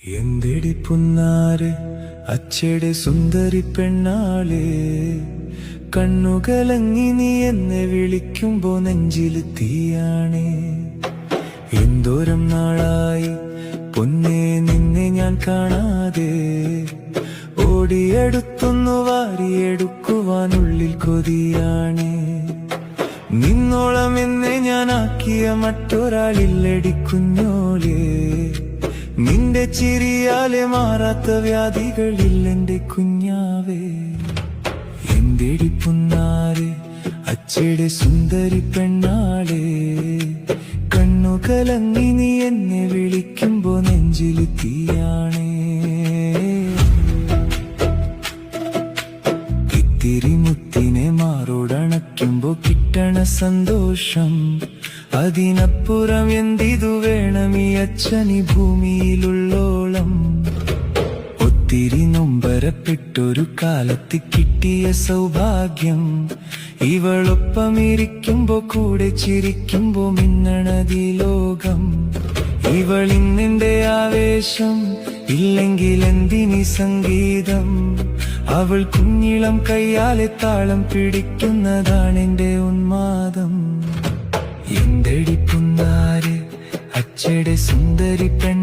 എന്തെടി പുന്നാരെ അച്ചയുടെ സുന്ദരി പെണ്ണാളെ, കണ്ണുകലങ്ങി നീ എന്നെ വിളിക്കുമ്പോ നെഞ്ചില് തീയാണേ. എന്തോരം നാളായി പൊന്നേ നിന്നെ ഞാൻ കാണാതെ, ഓടിയെടുത്തൊന്നു വാരിയെടുക്കുവാനുള്ളിൽ കൊതിയാണേ. നിന്നോളം എന്നെ ഞാൻ ആക്കിയ മറ്റൊരാളില്ലടി കുഞ്ഞോലേ, നിന്റെ ചിരിയാലെ മാറാത്ത വ്യാധികളില്ലെന്റെ കുഞ്ഞാവേ. എന്തെടി പുന്നാരെ അച്ചയുടെ സുന്ദരി പെണ്ണാളെ, കണ്ണുകലങ്ങി നീ എന്നെ വിളിക്കുമ്പോ നെഞ്ചില് തീയാണേ. ഇത്തിരി മുത്തിനെ മാറോടണയ്ക്കുമ്പോ കിട്ടണ സന്തോഷം, അതിനപ്പുറം എന്തിതു വേണം ഈ അച്ഛനി ഭൂമിയിലുള്ളോളം. ഒത്തിരി നൊമ്പരപ്പെട്ടൊരു കാലത്ത് കിട്ടിയ സൗഭാഗ്യം, ഇവളൊപ്പമിരിക്കുമ്പോ കൂടെ ചിരിക്കുമ്പോ മിന്നണതി ലോകം. ഇവളിന്നെന്റെ ആവേശം, ഇല്ലെങ്കിൽ എന്തിനി സംഗീതം. അവൾ കുഞ്ഞിളം കയ്യാലെ താളം പിടിക്കുന്നതാണെന്റെ ഉന്മാദം. എന്തെടി പുന്നാരെ അച്ചയുടെ സുന്ദരി പെണ്ണ